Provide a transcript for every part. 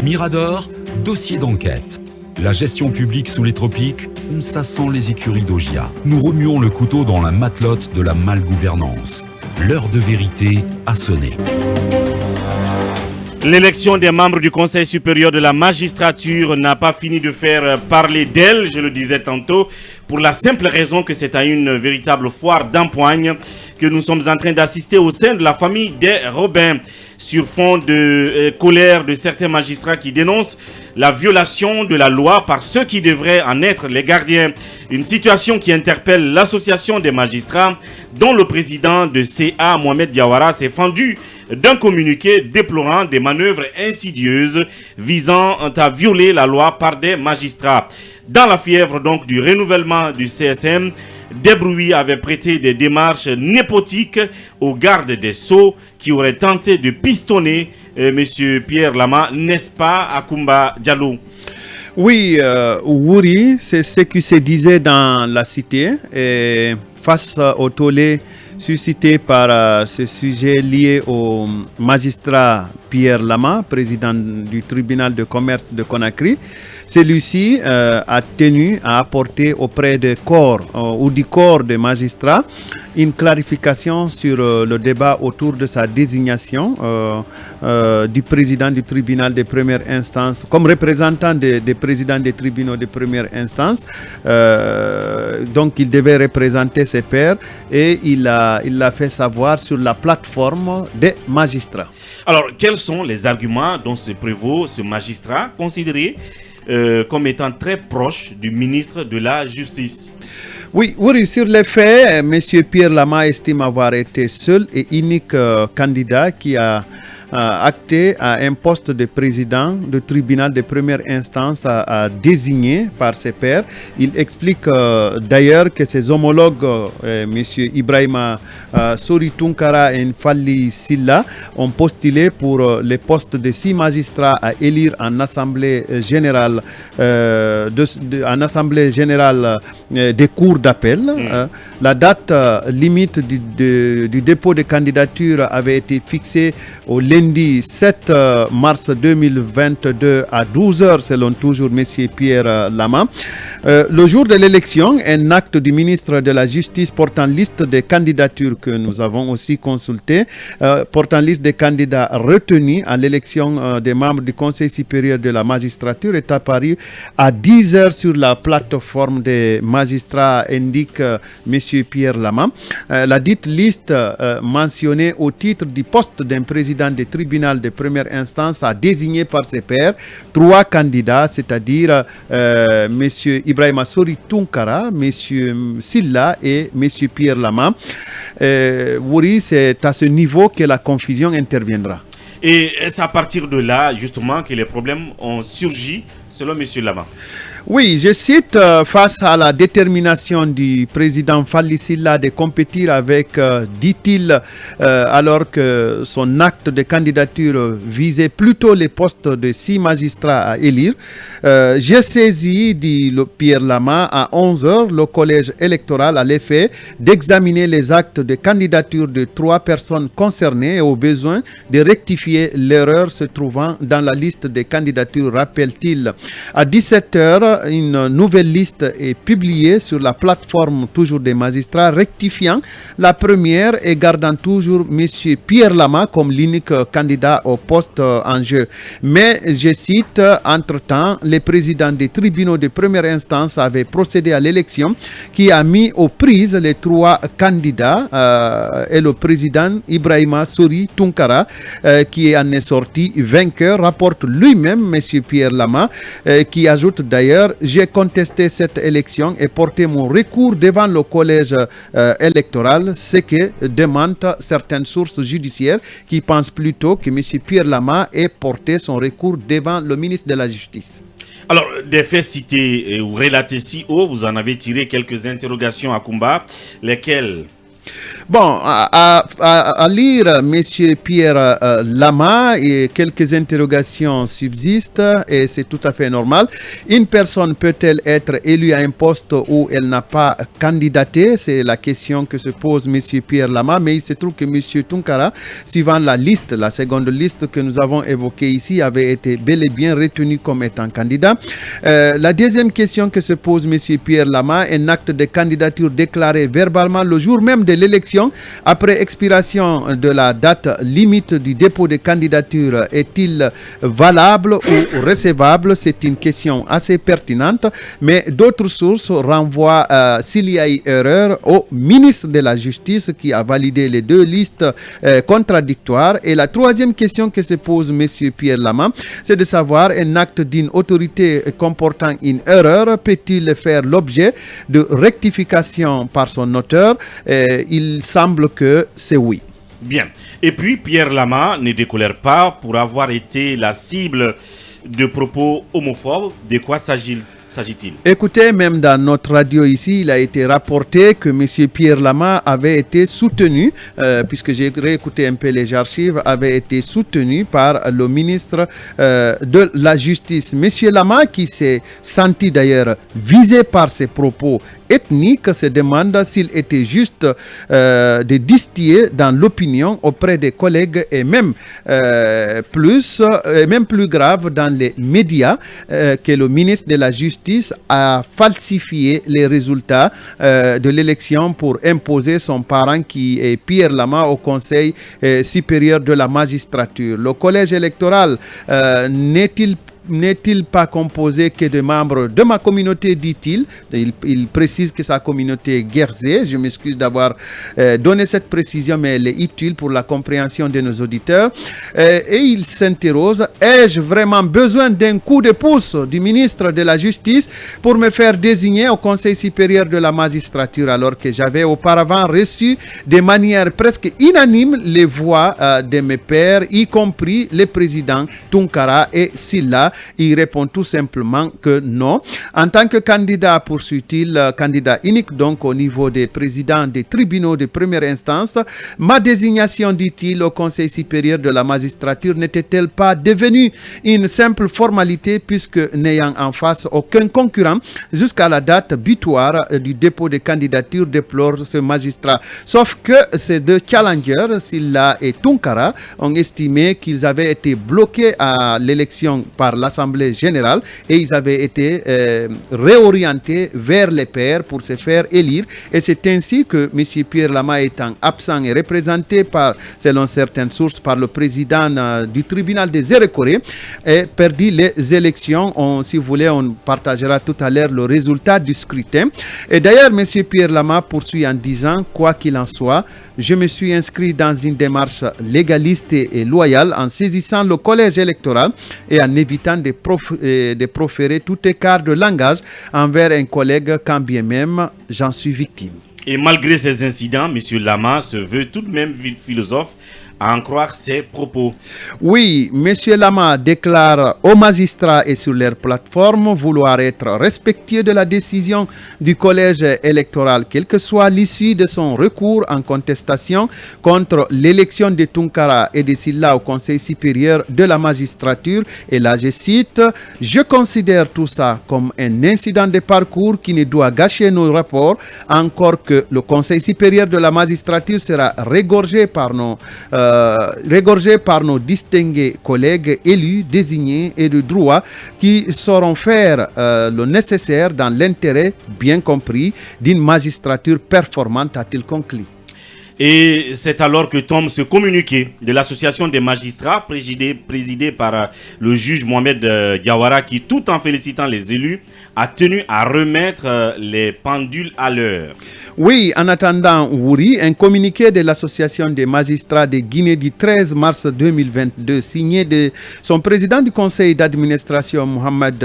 Mirador, dossier d'enquête. La gestion publique sous les tropiques, ça sent les écuries d'Augia. Nous remuons le couteau dans la matelote de la malgouvernance. L'heure de vérité a sonné. L'élection des membres du Conseil supérieur de la magistrature n'a pas fini de faire parler d'elle, je le disais tantôt, pour la simple raison que c'est à une véritable foire d'empoigne que nous sommes en train d'assister au sein de la famille des Robins, sur fond de colère de certains magistrats qui dénoncent la violation de la loi par ceux qui devraient en être les gardiens. Une situation qui interpelle l'association des magistrats, dont le président de CA, Mohamed Diawara, s'est fendu d'un communiqué déplorant des manœuvres insidieuses visant à violer la loi par des magistrats. Dans la fièvre donc du renouvellement du CSM, des bruits avaient prêté des démarches népotiques aux gardes des Sceaux qui auraient tenté de pistonner M. Pierre Lama, n'est-ce pas, Akumba Diallo? Oui, Wouri, c'est ce qui se disait dans la cité et face au tollé suscité par ce sujet lié au magistrat Pierre Lama, président du tribunal de commerce de Conakry. Celui-ci a tenu à apporter auprès des corps ou du corps des magistrats une clarification sur le débat autour de sa désignation du président du tribunal de première instance comme représentant des présidents des tribunaux de première instance. Donc il devait représenter ses pairs et il l'a fait savoir sur la plateforme des magistrats. Alors quels sont les arguments dont se prévaut ce magistrat considéré comme étant très proche du ministre de la Justice? Oui, sur les faits, M. Pierre Lama estime avoir été seul et unique candidat qui a acté à un poste de président de tribunal de première instance à désigné par ses pairs. Il explique d'ailleurs que ses homologues, M. Ibrahima Sori Tunkara et Nfali Silla, ont postulé pour les postes de 6 magistrats à élire en assemblée générale, des cours d'appel. La date limite du dépôt de candidature avait été fixée au lundi 7 mars 2022 à 12h selon toujours M. Pierre Lama. Le jour de l'élection, un acte du ministre de la Justice portant liste des candidatures que nous avons aussi consulté, portant liste des candidats retenus à l'élection des membres du Conseil supérieur de la magistrature est apparu à 10h sur la plateforme des magistrats, indique M. Pierre Lama. La dite liste mentionnée au titre du poste d'un président des tribunal de première instance a désigné par ses pairs 3 candidats, c'est-à-dire M. Ibrahima Sori Tunkara, M. Silla et M. Pierre Lama. Wouri, c'est à ce niveau que la confusion interviendra. Et c'est à partir de là, justement, que les problèmes ont surgi, selon M. Lama. Oui, je cite, face à la détermination du président Fally Silla de compétir avec, dit-il, alors que son acte de candidature visait plutôt les postes de 6 magistrats à élire, j'ai saisi, dit Pierre Lama, à 11h, le collège électoral à l'effet d'examiner les actes de candidature de 3 personnes concernées et au besoin de rectifier l'erreur se trouvant dans la liste des candidatures, rappelle-t-il. À 17h, une nouvelle liste est publiée sur la plateforme toujours des magistrats, rectifiant la première et gardant toujours M. Pierre Lama comme l'unique candidat au poste en jeu. Mais, je cite, entre-temps, les présidents des tribunaux de première instance avaient procédé à l'élection qui a mis aux prises les 3 candidats et le président Ibrahima Sori Tunkara qui en est sorti vainqueur, rapporte lui-même M. Pierre Lama, qui ajoute d'ailleurs: j'ai contesté cette élection et porté mon recours devant le collège électoral, ce que demandent certaines sources judiciaires qui pensent plutôt que M. Pierre Lama ait porté son recours devant le ministre de la Justice. Alors, des faits cités ou relatés si haut, vous en avez tiré quelques interrogations à Kumba, lesquelles? Bon, à lire M. Pierre Lama, et quelques interrogations subsistent et c'est tout à fait normal. Une personne peut-elle être élue à un poste où elle n'a pas candidaté? C'est la question que se pose M. Pierre Lama, mais il se trouve que M. Tunkara, suivant la liste, la seconde liste que nous avons évoquée ici, avait été bel et bien retenu comme étant candidat. La deuxième question que se pose M. Pierre Lama, un acte de candidature déclaré verbalement le jour même de l'élection, après expiration de la date limite du dépôt de candidature, est-il valable ou recevable? C'est une question assez pertinente, mais d'autres sources renvoient, s'il y a eu erreur, au ministre de la Justice qui a validé les deux listes contradictoires. Et la troisième question que se pose M. Pierre Lama, c'est de savoir, un acte d'une autorité comportant une erreur peut-il faire l'objet de rectification par son auteur? Il semble que c'est oui. Bien. Et puis, Pierre Lama ne décolère pas pour avoir été la cible de propos homophobes. De quoi s'agit-il? Écoutez, même dans notre radio ici, il a été rapporté que M. Pierre Lama avait été soutenu, puisque j'ai réécouté un peu les archives, avait été soutenu par le ministre de la Justice. M. Lama, qui s'est senti d'ailleurs visé par ses propos ethniques, se demande s'il était juste de distiller dans l'opinion auprès des collègues et même plus grave dans les médias que le ministre de la Justice a falsifié les résultats de l'élection pour imposer son parent qui est Pierre Lama au Conseil supérieur de la magistrature. Le collège électoral n'est-il pas composé que de membres de ma communauté, dit-il. Il précise que sa communauté est guerzée. Je m'excuse d'avoir donné cette précision, mais elle est utile pour la compréhension de nos auditeurs. Et il s'interroge, ai-je vraiment besoin d'un coup de pouce du ministre de la Justice pour me faire désigner au Conseil supérieur de la magistrature, alors que j'avais auparavant reçu de manière presque unanime les voix de mes pairs, y compris les présidents Tunkara et Silla? Il répond tout simplement que non. En tant que candidat, poursuit-il, candidat unique donc au niveau des présidents des tribunaux de première instance, ma désignation, dit-il, au Conseil supérieur de la magistrature n'était-elle pas devenue une simple formalité puisque n'ayant en face aucun concurrent jusqu'à la date butoir du dépôt de candidature, déplore ce magistrat. Sauf que ces deux challengers, Silla et Tunkara, ont estimé qu'ils avaient été bloqués à l'élection par l'Assemblée générale et ils avaient été réorientés vers les pairs pour se faire élire. Et c'est ainsi que M. Pierre Lama, étant absent et représenté par, selon certaines sources, par le président du tribunal des Érécorés, a perdu les élections. Si vous voulez, on partagera tout à l'heure le résultat du scrutin. Et d'ailleurs, M. Pierre Lama poursuit en disant, quoi qu'il en soit, je me suis inscrit dans une démarche légaliste et loyale en saisissant le collège électoral et en évitant de proférer tout écart de langage envers un collègue quand bien même j'en suis victime. Et malgré ces incidents, M. Lama se veut tout de même philosophe, à en croire ses propos. Oui, M. Lama déclare aux magistrats et sur leur plateforme vouloir être respectueux de la décision du collège électoral, quelle que soit l'issue de son recours en contestation contre l'élection de Tunkara et de Silla au Conseil supérieur de la magistrature. Et là, je cite, « Je considère tout ça comme un incident de parcours qui ne doit gâcher nos rapports, encore que le Conseil supérieur de la magistrature sera regorgé par nos distingués collègues élus, désignés et de droit qui sauront faire le nécessaire dans l'intérêt bien compris d'une magistrature performante, a-t-il conclu. Et c'est alors que tombe ce communiqué de l'association des magistrats présidé par le juge Mohamed Diawara qui, tout en félicitant les élus, a tenu à remettre les pendules à l'heure. Oui, en attendant Wouri, un communiqué de l'association des magistrats de Guinée du 13 mars 2022 signé de son président du conseil d'administration Mohamed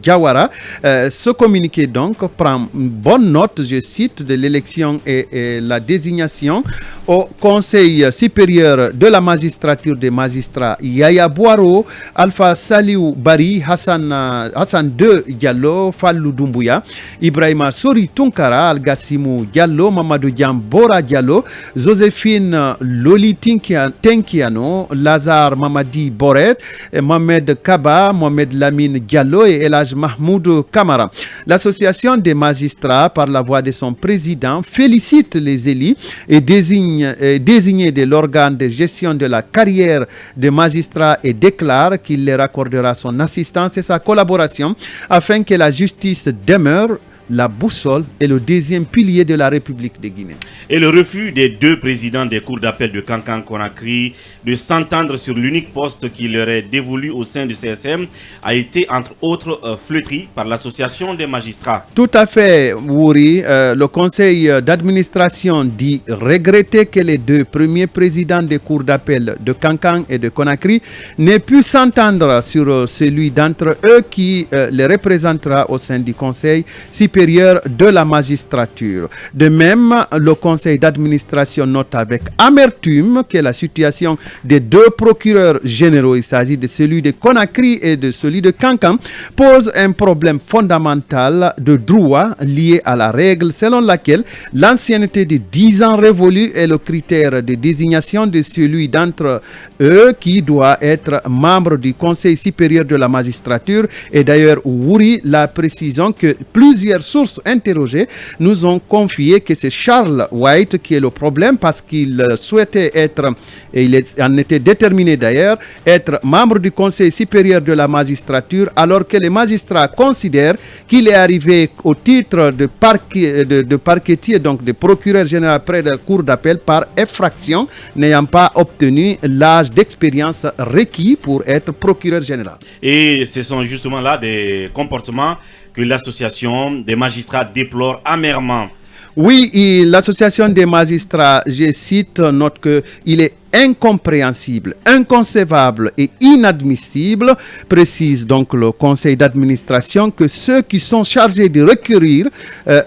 Diawara. Ce communiqué donc prend bonne note, je cite, de l'élection et la désignation nomination au Conseil supérieur de la magistrature des magistrats Yaya Boiro, Alpha Saliou Bari, Hassan II Diallo, Fallou Doumbouya, Ibrahima Sori Tunkara, Algassimou Diallo, Mamadou Diambora Diallo, Joséphine Loli Tenkiano, Lazare Mamadi Boret, Mohamed Kaba, Mohamed Lamine Diallo et Elhaj Mahmoud Kamara. L'association des magistrats, par la voix de son président, félicite les élus et désignés de l'organe de gestion de la carrière des magistrats et déclare qu'il leur accordera son assistance et sa collaboration afin que la justice demeure la boussole et le deuxième pilier de la République de Guinée. Et le refus des deux présidents des cours d'appel de Kankan-Conakry de s'entendre sur l'unique poste qui leur est dévolu au sein du CSM a été entre autres flétri par l'association des magistrats. Tout à fait, Wouri. Le conseil d'administration dit regretter que les deux premiers présidents des cours d'appel de Kankan et de Conakry n'aient pu s'entendre sur celui d'entre eux qui les représentera au sein du conseil supérieur de la magistrature. De même, le conseil d'administration note avec amertume que la situation des deux procureurs généraux, il s'agit de celui de Conakry et de celui de Kankan, pose un problème fondamental de droit lié à la règle selon laquelle l'ancienneté de 10 ans révolue est le critère de désignation de celui d'entre eux qui doit être membre du conseil supérieur de la magistrature. Et d'ailleurs, Wouri la précision que plusieurs sources interrogées nous ont confié que c'est Charles White qui est le problème parce qu'il souhaitait être, et il en était déterminé d'ailleurs, être membre du Conseil supérieur de la magistrature alors que les magistrats considèrent qu'il est arrivé au titre de parquetier, donc de procureur général près de la cour d'appel par effraction, n'ayant pas obtenu l'âge d'expérience requis pour être procureur général. Et ce sont justement là des comportements que l'association des magistrats déplore amèrement. Oui, et l'association des magistrats, je cite, note qu'il est incompréhensible, inconcevable et inadmissible, précise donc le conseil d'administration, que ceux qui sont chargés de requérir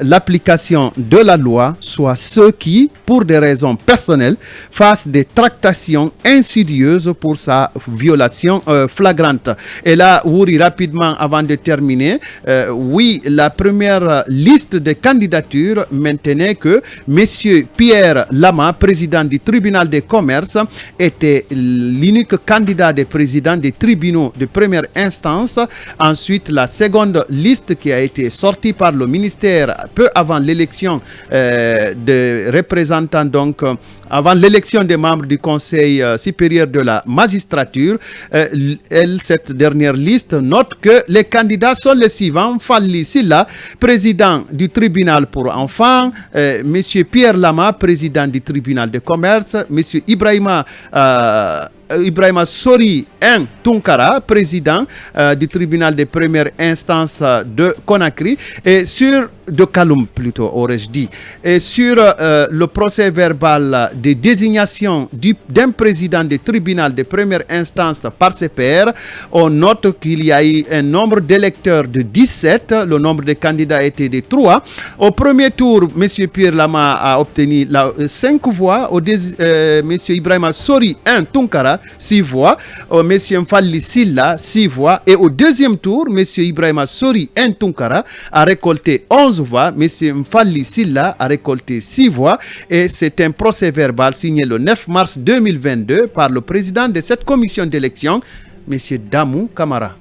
l'application de la loi soient ceux qui, pour des raisons personnelles, fassent des tractations insidieuses pour sa violation flagrante. Et là, Wouri, rapidement, avant de terminer, oui, la première liste de candidatures maintenait que M. Pierre Lama, président du tribunal de commerce, était l'unique candidat des présidents des tribunaux de première instance. Ensuite, la seconde liste qui a été sortie par le ministère peu avant l'élection des représentants, donc avant l'élection des membres du Conseil supérieur de la magistrature, cette dernière liste note que les candidats sont les suivants: Falli Silla, président du tribunal pour enfants, M. Pierre Lama, président du tribunal de commerce, M. Ibrahima Sori Tunkara, président du tribunal de première instance de Conakry, et sur de Kaloum plutôt, aurais-je dit. Et sur le procès verbal de désignation d'un président du tribunal de première instance par ses pairs, on note qu'il y a eu un nombre d'électeurs de 17, le nombre de candidats était de 3. Au premier tour, M. Pierre Lama a obtenu 5 voix, M. Ibrahima Sori Tunkara 6 voix, M. Mfalli Silla 6 voix, et au deuxième tour, M. Ibrahima Sori Tunkara a récolté 11 voix, M. Mfalli Silla a récolté 6 voix, et c'est un procès verbal signé le 9 mars 2022 par le président de cette commission d'élection, M. Damou Kamara.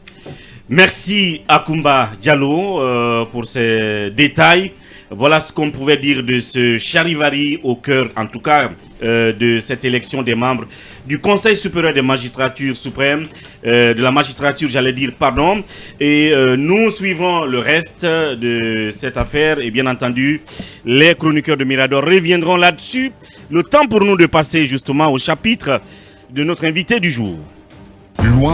Merci Akumba Diallo pour ces détails. Voilà ce qu'on pouvait dire de ce charivari au cœur, en tout cas, de cette élection des membres du Conseil supérieur des magistratures suprêmes, de la magistrature, j'allais dire, pardon. Et nous suivons le reste de cette affaire et bien entendu, les chroniqueurs de Mirador reviendront là-dessus. Le temps pour nous de passer justement au chapitre de notre invité du jour. Loin